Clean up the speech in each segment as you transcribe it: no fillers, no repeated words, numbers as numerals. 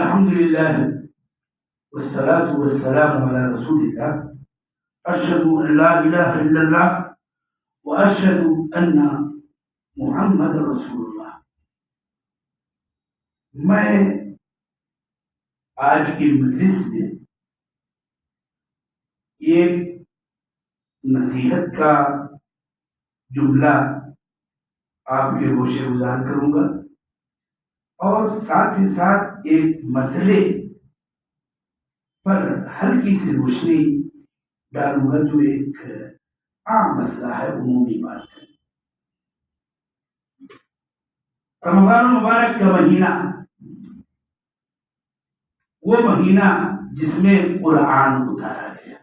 الحمد لله والصلاة والسلام على رسول الله أشهد أن لا إله إلا الله وأشهد أن محمد رسول اللہ. میں آج کی مجلس میں ایک نصیحت کا جملہ آپ کے گوشے گزار کروں گا اور ساتھ ہی ساتھ ایک مسئلے پر ہلکی سی روشنی ڈالوں گا جو ایک عام مسئلہ ہے، عمومی بات ہے. رمضان المبارک کا مہینہ وہ مہینہ جس میں قرآن اتارا گیا.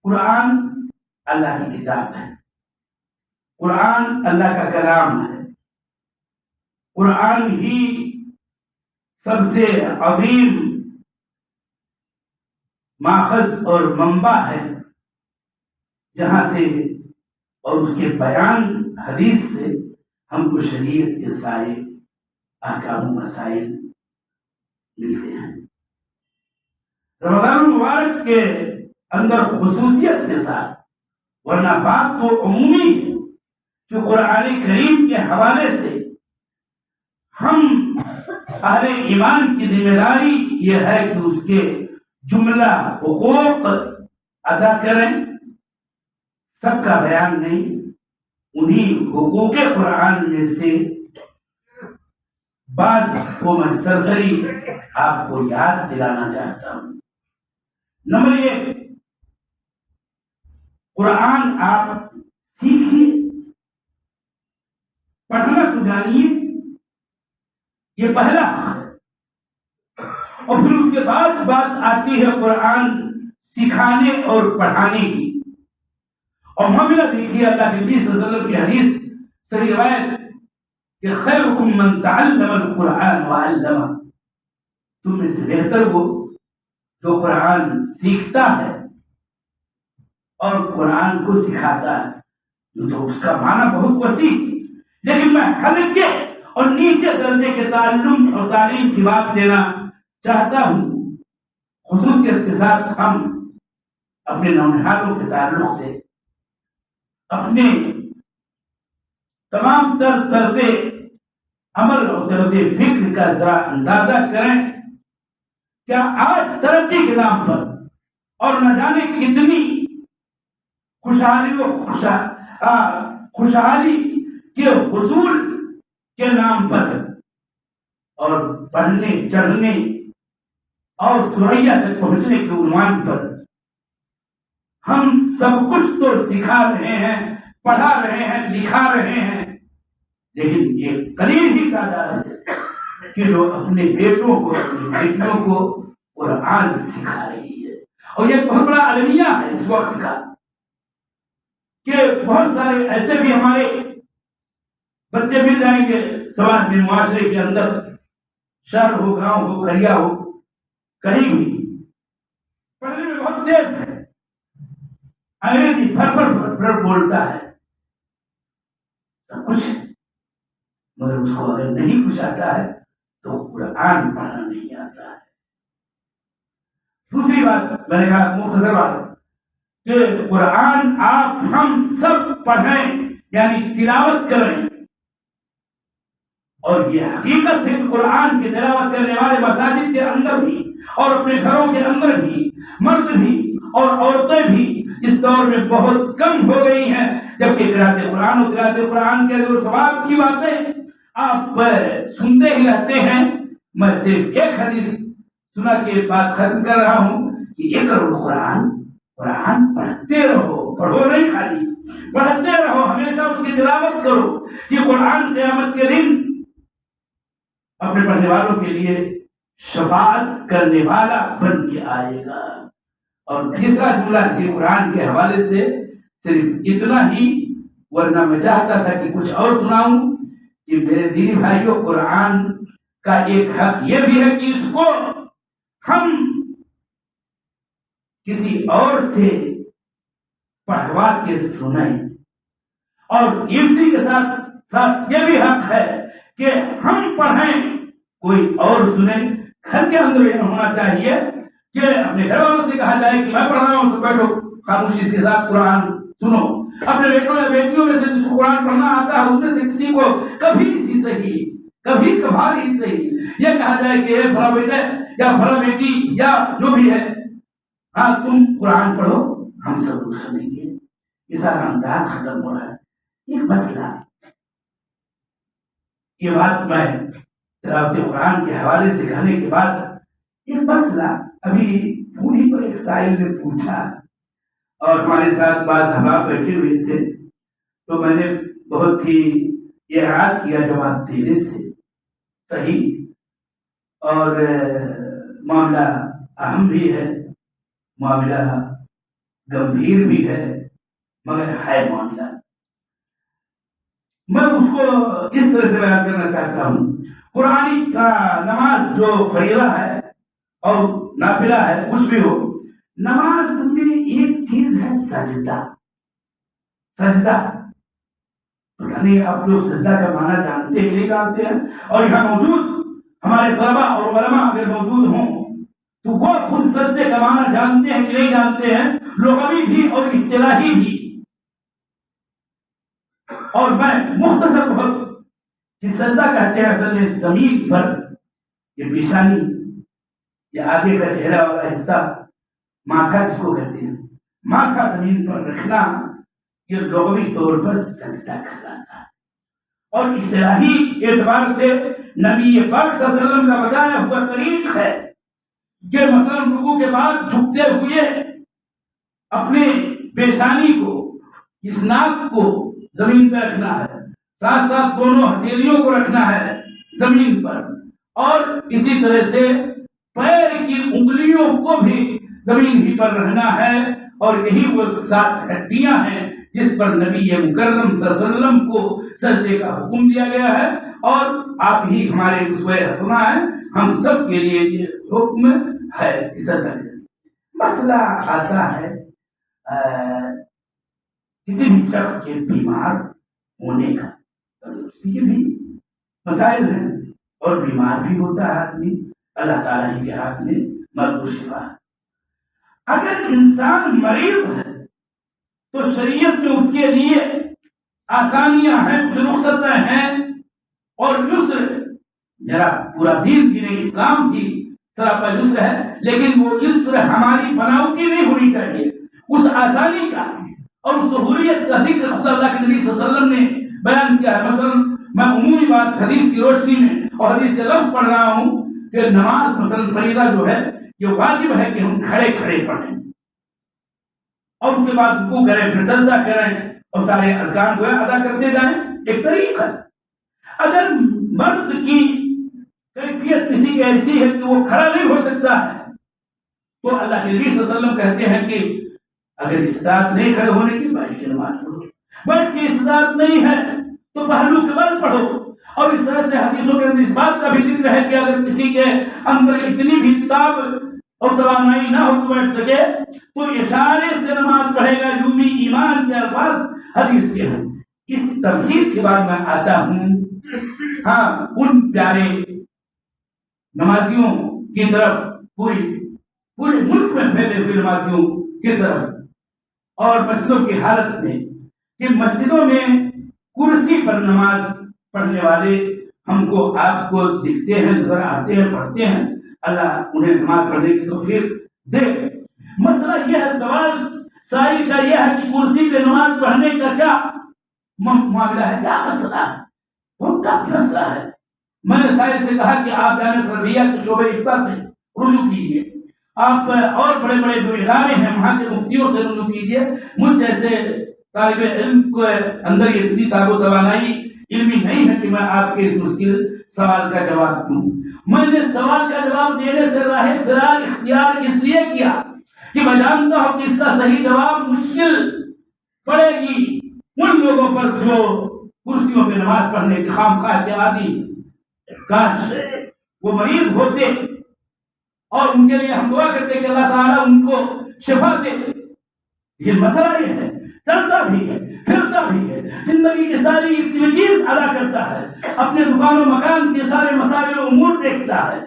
قرآن اللہ کی کتاب ہے، قرآن اللہ کا کلام ہے، قرآن ہی سب سے عظیم ماخذ اور منبع ہے جہاں سے اور اس کے بیان حدیث سے ہم کو شریعت کے سارے احکام و مسائل ملتے ہیں. رمضان المبارک کے اندر خصوصیت کے ساتھ، ورنہ بات تو عمومی ہے کہ قرآن کریم کے حوالے سے ہم اہل ایمان کی ذمہ داری یہ ہے کہ اس کے جملہ حقوق ادا کریں. سب کا بیان نہیں، انہی حقوق قرآن میں سے بعض کو میں سرسری آپ کو یاد دلانا چاہتا ہوں. نمبر 1، قرآن آپ سیکھیے، پڑھنا تو جانیے، یہ پہلا حق ہے. اور پھر اس کے بعد بات آتی ہے قرآن سکھانے اور پڑھانے کی. اور معاملہ دیکھیے اللہ کے نبی صلی اللہ علیہ وسلم کی حدیث صحیح روایت کہ خیرکم من تعلم القرآن وعلمہ، تم میں سے بہتر وہ جو قرآن سیکھتا ہے اور قرآن کو سکھاتا ہے. تو اس کا معنی بہت وسیع، لیکن میں ہلکے اور نیچے درجے کے تعلم اور تعلیم کی بات دینا چاہتا ہوں. خصوصیت کے ساتھ ہم اپنے نونہالوں کے تعلق سے اپنے تمام تر طرز عمل اور طرز فکر کا ذرا اندازہ کریں. کیا آج ترقی کے نام پر اور نہ جانے کتنی خوشحالی کے حصول کے نام پر اور پڑھنے چڑھنے اور سریا تک پہنچنے کے عنوان پر ہم سب کچھ تو سکھا رہے ہیں، پڑھا رہے ہیں، لکھا رہے ہیں، لیکن یہ قلیل ہی تعداد ہے کہ جو اپنے بیٹوں کو اپنی بیٹیوں کو قرآن سکھا رہی ہے. اور یہ بہت بڑا المیہ ہے اس وقت کا کہ بہت سارے ایسے بھی ہمارے بچے مل جائیں گے سماج میں، معاشرے کے اندر، شہر ہو، گاؤں ہو، قریا ہو، کہیں بھی پڑھنے میں بہت تیز ہے، انگریزی فر بولتا ہے، سب کچھ ہے، مگر اس کو اگر نہیں کچھ آتا ہے تو قرآن پڑھنا نہیں آتا ہے. دوسری بات میں نے کہا مختصر بات کہ قرآن آپ ہم سب پڑھیں، یعنی تلاوت کریں. اور یہ حقیقت ہے کہ قرآن کی تلاوت کرنے والے مساجد کے اندر بھی اور اپنے گھروں کے اندر بھی مرد بھی اور عورتیں بھی اس دور میں بہت کم ہو گئی ہیں. جبکہ قراءت قرآن و تلاوت قرآن کے جو ثواب کی باتیں آپ سنتے ہی رہتے ہیں. میں صرف ایک حدیث سنا کے بات ختم کر رہا ہوں کہ اقرؤ قرآن، قرآن پڑھتے رہو، پڑھو نہیں خالی پڑھتے رہو، ہمیشہ اس کی تلاوت کرو. یہ قرآن قیامت کے دن اپنے پڑھنے والوں کے لیے شفاعت کرنے والا بن کے آئے گا. اور تیسرا جملہ اسی قرآن کے حوالے سے صرف اتنا ہی، ورنہ میں چاہتا تھا کہ کچھ اور سناؤں کہ میرے دینی بھائیوں، قرآن کا ایک حق یہ بھی ہے کہ اس کو ہم کسی اور سے پڑھوا کے سنیں، اور اسی کے ساتھ ساتھ یہ بھی حق ہے کہ ہم پڑھیں کوئی اور سنے. گھر کے اندر یہ ہونا چاہیے کہ اپنے گھر والوں سے کہا جائے کہ میں پڑھ رہا ہوں تو بیٹھو خاموشی کے ساتھ قرآن سنو. اپنے بیٹوں یا بیٹیوں میں سے جس کو قرآن پڑھنا آتا ہے ان میں سے کسی کو کبھی ہی صحیح کبھی کبھار ہی صحیح یہ کہا جائے کہ فلاں بیٹے یا فلاں بیٹی یا جو بھی ہے ہاں تم قرآن پڑھو ہم سب لوگ سنیں گے. یہ سارا انداز ختم ہو رہا ہے. ایک مسئلہ یہ بات میں تلاوت قرآن کے حوالے سے کہنے کے بعد ایک مسئلہ ابھی پوری پر ایک سائل نے پوچھا اور ہمارے ساتھ بعض احباب بیٹھے ہوئے تھے تو میں نے بہت ہی اعراض کیا جواب دینے سے. صحیح اور معاملہ اہم بھی ہے, معاملہ گمبھیر بھی ہے, مگر ہے معاملہ. میں اس کو اس طرح سے بیان کرنا چاہتا ہوں. قرآن کا نماز جو فریضہ ہے اور نافلہ ہے کچھ بھی ہو, نماز میں ایک چیز ہے سجدہ. سجدہ پتہ نہیں آپ لوگ سجدہ کا معنی جانتے ہیں نہیں جانتے ہیں, اور یہاں موجود ہمارے طلبا اور علماء اگر موجود ہوں تو وہ خود سجدے کا معنی جانتے ہیں کہ نہیں جانتے ہیں, لغوی بھی اور اصطلاحی بھی. اور میں مختصر بہت کہ سجدہ کہتے ہیں اصل میں زمین پر یہ پیشانی یا آگے کا چہرہ والا حصہ ماتھا جس کو کہتے ہیں, ماتھا زمین پر رکھنا یہ لغوی طور پر سجدہ کہلاتا ہے. اور اصطلاحی اعتبار سے نبی پاک صلی اللہ علیہ وسلم کا بتایا ہوا طریق ہے کہ مثلا رکوع کے بعد جھکتے ہوئے اپنے پیشانی کو اس ناک کو زمین پہ رکھنا ہے, ساتھ ساتھ دونوں ہتھیلیوں کو رکھنا ہے زمین پر, اور اسی طرح سے پیر کی انگلیوں کو بھی زمین ہی پر رہنا ہے. اور یہی وہ 7 ہڈیاں ہیں جس پر نبی مکرم صلی اللہ علیہ وسلم کو سجدے کا حکم دیا گیا ہے, اور آپ ہی ہمارے اسوہ حسنہ ہیں. ہم سب کے لیے یہ حکم ہے کہ سجدہ کریں. مسئلہ آتا ہے کسی بھی شخص کے بیمار ہونے کا, اس کے بھی مسائل ہیں, اور بیمار بھی ہوتا ہے آدمی, اللہ تعالیٰ ہی کے ہاتھ میں مرض و شفا ہے. اگر انسان مریض ہے تو شریعت میں اس کے لیے آسانیاں ہیں, کچھ رخصتیں ہیں اور یسر. میرا پورا دین اسلام بھی سراپا یسر ہے, لیکن وہ یسر ہماری بناوٹی نہیں ہونی چاہیے. اس آسانی کا اور اس سہولیت کا ذکر خدا اللہ کے نبی صلی اللہ علیہ وسلم نے بیان کیا ہے. مثلا میں عمومی بات حدیث کی روشنی میں اور حدیث کے لفظ پڑھ رہا ہوں کہ نماز مثلا فریضہ جو ہے یہ واجب ہے کہ ہم کھڑے کھڑے پڑھیں, اور اس کے بعد رکوع کریں, پھر سجدہ کریں, اور سارے ارکان جو ہے ادا کرتے جائیں. ایک طریقہ ہے. اگر مرض کی کیفیت کسی کی ایسی ہے کہ وہ کھڑا نہیں ہو سکتا ہے تو اللہ کے نبی صلی اللہ علیہ وسلم کہتے ہیں کہ اگر استطاعت نہیں کھڑے ہونے کی بیٹھ کے نماز پڑھو, بیٹھ کے استطاعت نہیں ہے تو پہلو کے بل پڑھو. اور اس طرح سے حدیثوں کے اندر اس بات کا بھی ذکر ہے کہ اگر کسی کے اندر اتنی بھی کتاب اور توانائی نہ ہو تو بیٹھ سکے تو اشارے سے نماز پڑھے گا. جو بھی ایمان کے الفاظ حدیث کے ہیں. اس ترغیب کے بعد میں آتا ہوں ہاں ان پیارے نمازیوں کی طرف, پورے ملک میں پھیلے ہوئے نمازیوں کی طرف, اور مسجدوں کی حالت میں کہ مسجدوں میں کرسی پر نماز پڑھنے والے ہم کو آپ کو دکھتے ہیں, نظر آتے ہیں, پڑھتے ہیں. اللہ انہیں نماز پڑھنے کی توفیق دے. مسئلہ یہ ہے, سوال سائل کا یہ ہے کہ کرسی پہ نماز پڑھنے کا کیا معاملہ ہے, کیا مسئلہ ہے, بہت کافی مسئلہ ہے. میں نے سائل سے کہا کہ آپ جامعہ سلفیہ کے شعبہ افتاء سے رجوع کیجیے, آپ اور بڑے بڑے جو ادارے ہیں وہاں کے مفتیوں سے رجوع کیجیے. مجھ جیسے طالب علم کو اندر یہ اتنی طاقت و توانائی علمی نہیں ہے کہ میں آپ کے اس مشکل سوال کا جواب دوں. میں نے سوال کا جواب دینے سے راہ فرار اختیار اس لیے کیا کہ میں جانتا ہوں کہ اس کا صحیح جواب مشکل پڑے گی ان لوگوں پر جو کرسیوں پہ نماز پڑھنے کے خام خواہ کے عادی. کاش وہ مریض ہوتے اور ان کے لیے ہم دعا کرتے کہ اللہ تعالیٰ ان کو شفا دے. یہ مسئلہ یہ ہے, چلتا بھی ہے, پھرتا بھی ہے, زندگی کی ساری ایکٹیویٹیز ادا کرتا ہے, اپنے دکان و مکان کے سارے مسائل و امور دیکھتا دیکھتا ہے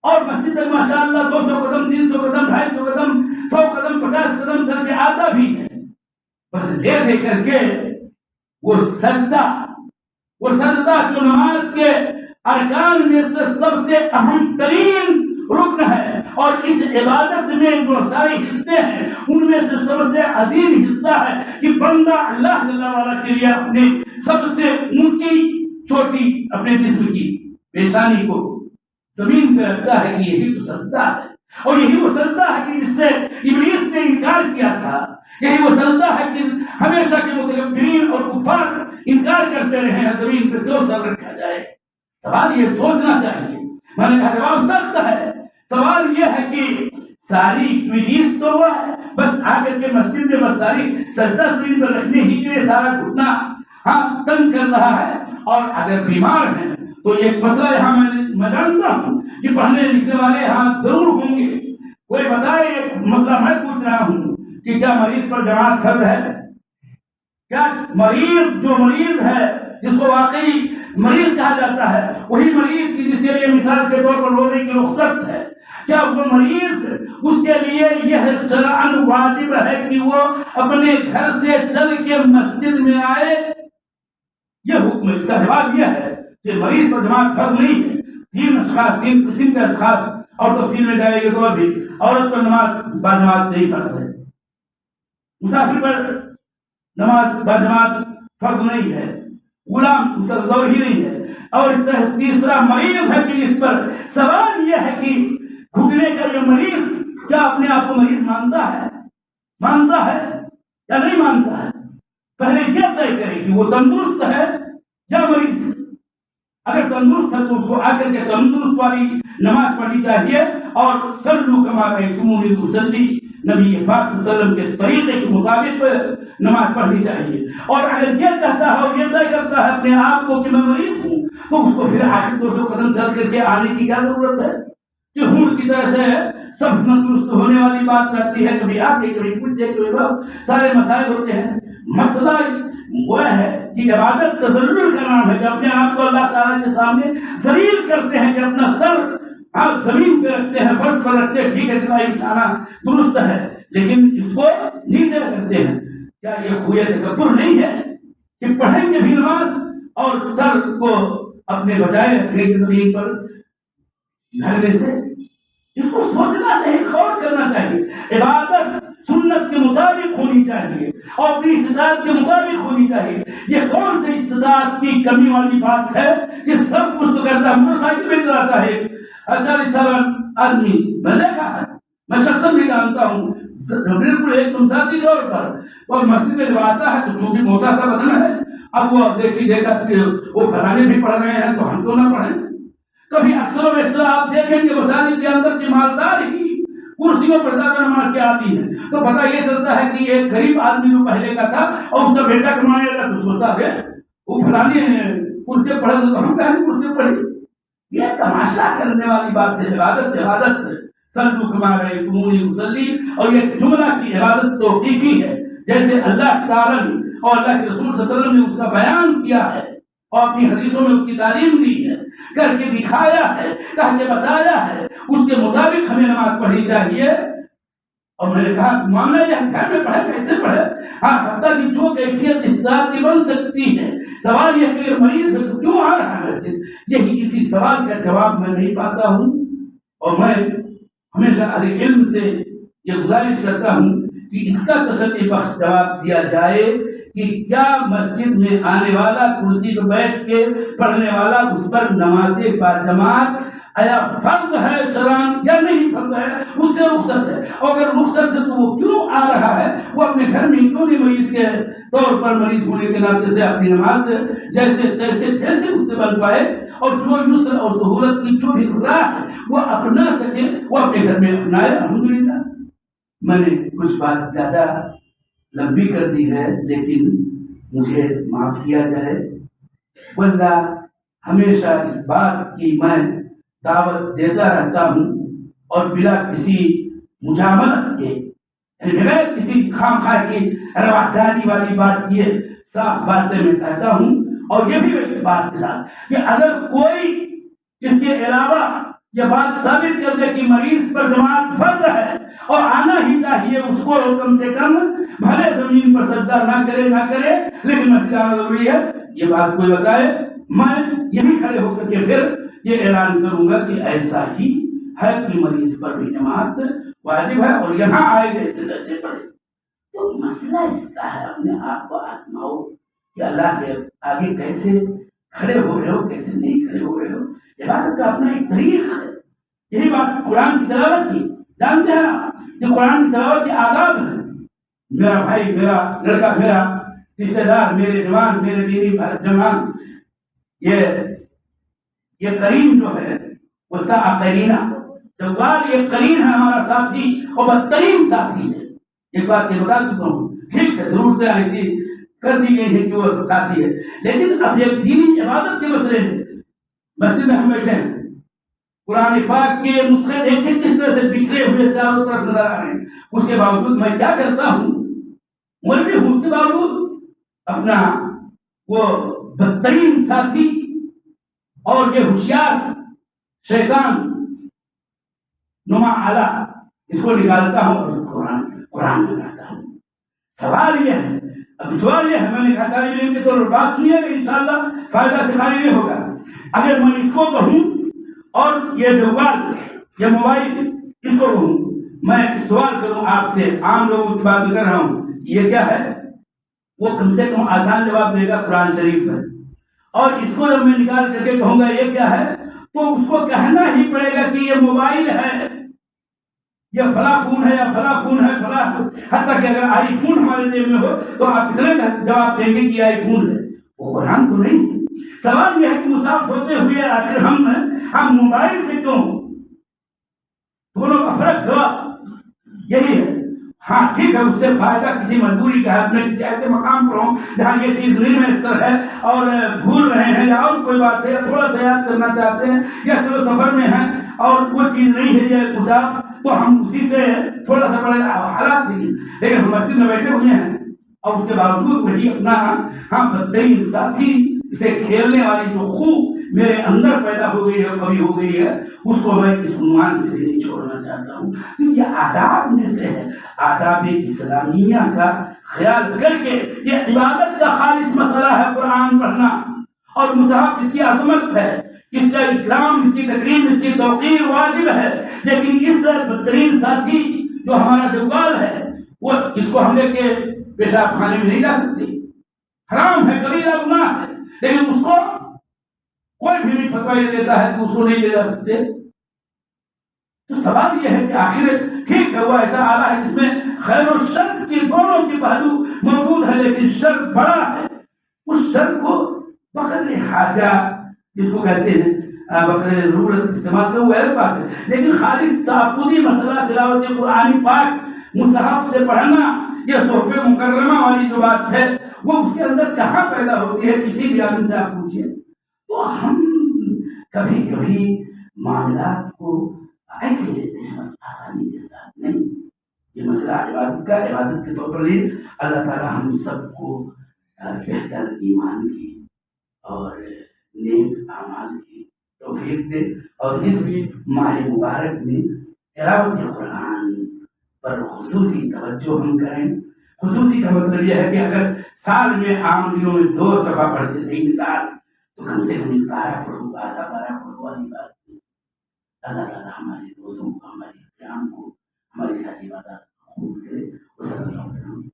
اور مسجد تک ماشاءاللہ 200 قدم 300 قدم 250 قدم 100 قدم 50 قدم چل کے آتا بھی ہے، بس دے کر کے وہ سجدہ جو نماز کے ارکان میں سے سب سے اہم ترین رکن ہے، اور اس عبادت میں جو سارے حصے ہیں ان میں سے سب سے عظیم حصہ ہے کہ بندہ اللہ جل وعلا کے لیے اپنے سب سے اونچی چوٹی اپنے جسم کی پیشانی کو زمین پہ رکھتا ہے کہ یہی تو سجدہ ہے، اور یہی وہ سجدہ ہے کہ جس سے ابلیس نے انکار کیا تھا، یہی وہ سجدہ ہے کہ ہمیشہ کے متکبرین اور کفار انکار کرتے رہے ہیں زمین پہ کیوں سر رکھا جائے۔ سوال یہ سوچنا چاہیے، میں نے کہا جواب سخت ہے، سوال یہ ہے کہ ساری ابلیس تو وہ ہے بس آ کر کے مسجد میں بس ساری سجدہ زمین پر رکھنے ہی کے لیے سارا گھٹنا تنگ کر رہا ہے، اور اگر بیمار ہیں تو ایک مسئلہ یہاں میں جانتا ہوں کہ پڑھنے لکھنے والے یہاں ضرور ہوں گے، کوئی بتائے ایک مسئلہ میں پوچھ رہا ہوں کہ کیا مریض پر جماعت فرض ہے؟ کیا جو مریض ہے جس کو واقعی مریض کہا جاتا ہے، وہی مریض کی جس کے لیے مثال کے طور پر روزے کی رخصت ہے، کیا وہ مریض اس کے لیے یہ شرعاً واجب ہے کہ وہ اپنے گھر سے چل کے مسجد میں آئے؟ یہ حکم ہے۔ اس کا جواب یہ ہے کہ مریض پر جماعت فرض نہیں ہے۔ تین قسم کے اشخاص، اور تفصیل میں جائے گی تو ابھی عورت پر نماز باجماعت نہیں فرض ہے، مسافر پر نماز باجماعت فرض نہیں ہے، غلام اس کا دور ہی نہیں ہے، اور اس کا تیسرا مریض ہے کہ اس پر سوال یہ ہے کہ گھٹنے کا یہ مریض کیا اپنے آپ کو مریض مانتا ہے یا نہیں مانتا ہے؟ پہلے یہ طے کرے کہ وہ تندرست ہے یا مریض ہے۔ اگر تندرست ہے تو اس کو آ کر کے تندرست والی نماز پڑھنی چاہیے، اور صلو کما رأیتمونی اصلی، نبی پاک صلی اللہ علیہ وسلم کے طریقے کے مطابق نماز پڑھنی چاہیے۔ اور اگر یہ کہتا ہے اور یہ طے کرتا ہے اپنے آپ کو کہ میں مریض ہوں، تو اس کو پھر آخر 200 قدم چل کر کے آنے کی کیا ضرورت ہے کہ ہوں کی طرح سے سب تندرست ہونے والی بات کرتی ہے، کبھی آگے کبھی پیچھے کبھی بہت سارے مسائل ہوتے ہیں۔ مسئلہ وہ ہے کہ عبادت تذلل کا نام ہے کہ اپنے آپ کو اللہ تعالیٰ کے سامنے ذلیل کرتے ہیں، کہ اپنا سر آپ زمین پہ رکھتے ہیں، فرش پر رکھتے ہیں، ٹھیک ہے چلا انسانا درست ہے، لیکن اس کو نیچے رکھتے ہیں۔ کیا یہ خوی تکبر نہیں ہے کہ پڑھیں گے بھی نماز اور سر کو اپنے بجائے رکھیں گے زمین پر دھرنے سے؟ اس کو سوچنا چاہیے، غور کرنا چاہیے۔ عبادت سنت کے مطابق ہونی چاہیے اور اپنی استطاعت کے مطابق ہونی چاہیے۔ یہ کون سی استطاعت کی کمی والی بات ہے کہ سب کچھ تو کرتا ہے؟ موٹر سائیکل میں چلاتا ہے 40 سال آدمی، میں دیکھا ہے، میں شخصاً بھی جانتا ہوں، بالکل ایک دم ذاتی طور پر، اور مسجد میں جب آتا ہے تو چونکہ موٹا سا بدن ہے، اب وہ دیکھا کہ وہ فلانے بھی پڑھ رہے ہیں تو ہم تو نہ پڑھیں۔ کبھی اکثر و بیشتر آپ دیکھیں گے مساجد کے اندر کی مالدار ہی کرسیوں پر زیادہ نماز کے آتی ہے، تو پتہ یہ چلتا ہے کہ ایک غریب آدمی جو پہلے کا تھا اور اس کا بیٹا کمانے لگا تو سوچتا ہے وہ فلانے کرسی پڑھے تو ہم کہیں کرسی پڑھے۔ یہ تماشا کرنے والی بات ہے۔ عبادت صلو کما رأیتمونی اصلی، اور یہ جملہ کی عبادت توقیفی ہے، جیسے اللہ تعالیٰ نے اور اللہ کے رسول صلی اللہ علیہ وسلم نے اس کا بیان کیا ہے اور اپنی حدیثوں میں اس کی تعلیم دی ہے، کر کے دکھایا ہے، کر کے بتایا ہے، اس کے مطابق ہمیں نماز پڑھنی چاہیے۔ اور میں نے کہا معاملہ یہ گھر میں پڑھے کیسے پڑھے؟ ہاں حتیٰ کی جو کیفیت اس ذات کی بن سکتی ہے۔ سوال یہ کہ مریض ہے تو کیوں آ رہا ہے؟ یہی اسی سوال کا جواب میں نہیں پاتا ہوں، اور میں ہمیشہ اہل علم سے یہ گزارش کرتا ہوں کہ اس کا تسلی بخش جواب دیا جائے کہ کیا مسجد میں آنے والا کرسی پہ بیٹھ کے پڑھنے والا اس پر نماز باجماعت آیا فرض ہے شرعاً یا نہیں فرض ہے؟ اس سے رخصت ہے، اور اگر رخصت ہے تو وہ کیوں آ رہا ہے؟ وہ اپنے گھر میں کیوں نہیں مریض کے طور پر مریض ہونے کے ناطے سے اپنی نماز جیسے اس سے بن پائے، اور جو یسر اور سہولت کی جو بھی راہ ہے وہ اپنا سکے، وہ اپنے گھر میں اپنائے۔ الحمدللہ میں نے کچھ بات زیادہ لمبی کر دی ہے، لیکن مجھے معاف کیا جائے، ورنہ ہمیشہ اس بات کی میں دعوت دیتا رہتا ہوں، اور بلا کسی مجاملت کے، یعنی بغیر کسی خام خواہ کی رواحداری والی بات کیے صاف باتیں میں کہتا ہوں، اور یہ بھی ایک بات کے ساتھ کہ اگر کوئی اس کے علاوہ یہ بات ثابت کر دے کہ مریض پر جماعت فرض ہے اور آنا ہی چاہیے اس کو کم سے کم، بھلے زمین پر سجدہ نہ کرے لیکن مسجد آنا ضروری ہے، یہ بات کوئی بتائے، میں یہی کھڑے ہو کر کے پھر یہ اعلان کروں گا کہ ایسا ہی ہے کہ مریض پر بھی جماعت واجب ہے اور یہاں آئے جیسے پڑھے۔ تو مسئلہ اس کا ہے، اپنے آپ کو آزماؤ کہ اللہ کے آگے کیسے کھڑے ہو رہے ہو، کیسے نہیں کھڑے ہو رہے ہو۔ عبادت کا اپنا ایک طریق ہے، یہی بات قرآن کی تلاوت کی، جانتے ہیں کہ قرآن کی تلاوت کے آداب ہے۔ میرا بھائی، میرا لڑکا، میرا رشتے دار، میرے جوان، میرے بیوی جوان، یہ کریم جو ہے وہ قرینہ جوال، یہ کریم ہے ہمارا ساتھی اور بدترین ساتھی ہے۔ ایک بات یہ بتا دیتا ہوں، ٹھیک ہے ضرورتیں ایسی کر دی گئی ہے کہ وہ ساتھی ہے، لیکن اب ایک دینی عبادت کے مسئلے میں مسجد میں ہم بیٹھے ہیں، قرآن پاک کے نسخے دیکھیں کس طرح سے بکھرے ہوئے چاروں طرف نظر آ رہے ہیں، اس کے باوجود میں کیا کرتا ہوں، مولوی ہوں، اس کے باوجود اپنا وہ بدترین ساتھی اور یہ ہوشیار شیطان نما آلہ اس کو نکالتا ہوں اور قرآن میں پڑھتا ہوں۔ سوال یہ ہے، اب سوال یہ ہے، میں نے کہا طالب علم کے طور پر بات سنیے گا، انشاءاللہ فائدہ سے خالی نہیں ہوگا۔ اگر میں اس کو کہوں اور یہ جوال، یہ موبائل، اس کو کہوں، میں سوال کروں آپ سے، عام لوگوں کی بات کر رہا ہوں، یہ کیا ہے، وہ کم سے کم آسان جواب دے گا قرآن شریف ہے، اور اس کو جب میں نکال کر کے کہوں گا یہ کیا ہے، تو اس کو کہنا ہی پڑے گا کہ یہ موبائل ہے، یہ فلاں فون ہے یا فلاں فون ہے فلاں، حتیٰ کہ اگر آئی فون ہمارے جیب میں ہو تو آپ کتنے جواب دیں گے کہ آئی فون ہے، وہ قرآن تو نہیں۔ سوال یہ ہے کہ مسافر ہوتے ہوئے آخر ہم موبائل سے کیوں، دونوں کا فرق ہوا یہی ہے۔ ہاں ٹھیک ہے، اس سے فائدہ کسی مجبوری کا ہے، اپنے کسی ایسے مقام پر ہوں جہاں یہ چیز نہیں میسر ہے اور بھول رہے ہیں یا اور کوئی بات ہے یا تھوڑا سا یاد کرنا چاہتے ہیں یا چلو سفر میں ہیں اور وہ چیز نہیں ہے یہ مسافر، تو ہم اسی سے تھوڑا سا بڑے حالات نہیں، لیکن ہم مسجد میں بیٹھے ہوئے ہیں اور اس کے باوجود وہی اپنا بدترین ساتھی سے کھیلنے والی جو خوب میرے اندر پیدا ہو گئی ہے، کبھی ہو گئی ہے، اس کو میں اس عنوان سے نہیں چھوڑنا چاہتا ہوں۔ تو یہ آداب میں سے ہے، آداب اسلامیہ کا خیال کر کے، یہ عبادت کا خالص مسئلہ ہے قرآن پڑھنا اور مصحف اس کی عظمت ہے، اس کا اکرام، اس کی تکریم، اس کی توقیر واجب ہے، لیکن اس بدترین ساتھی جو ہمارا جوال ہے وہ اس کو ہم لے کے پیشاب خانے میں نہیں جا سکتے، حرام ہے، کبیرہ گناہ ہے، لیکن اس کو کوئی بھی فتویٰ یہ دیتا ہے کہ اس کو نہیں لے جا سکتے۔ تو سوال یہ ہے کہ آخر ٹھیک ہے وہ ایسا آلہ ہے جس میں خیر و شر کی دونوں کی پہلو موجود ہے، لیکن شر بڑا ہے، اس شر کو بقدر حاجہ جس کو کہتے ہیں بقدر ضرورت استعمال کرو وہ الگ بات ہے، لیکن خالص تعبدی مسئلہ تلاوت قرآن پاک مصحف سے پڑھنا، یہ صحف مکرمہ والی جو بات ہے وہ اس کے اندر کہاں پیدا ہوتی ہے، کسی بھی عالم سے آپ پوچھیں۔ تو ہم کبھی کبھی معاملات کو ایسے لیتے ہیں بس آسانی کے ساتھ، نہیں، یہ مسئلہ عبادت کا، عبادت کے طور پر نہیں۔ اللہ تعالی ہم سب کو بہتر ایمان کی اور نیک اعمال کی توفیق دے، اور اس ماہ مبارک میں تلاوت قرآن پر خصوصی توجہ ہم کریں۔ خصوصی کا مطلب یہ ہے کہ اگر سال میں عام دنوں میں 2 صفحہ پڑھتے تھے مثال، تو کم سے کم 12 پڑھو، 12 پڑھو والی بات ہے۔ اللہ تعالیٰ ہمارے روزوں کو، ہمارے قیام کو، ہماری ساری عبادات کو قبول کرے۔ وصلی اللہ علیہ وسلم۔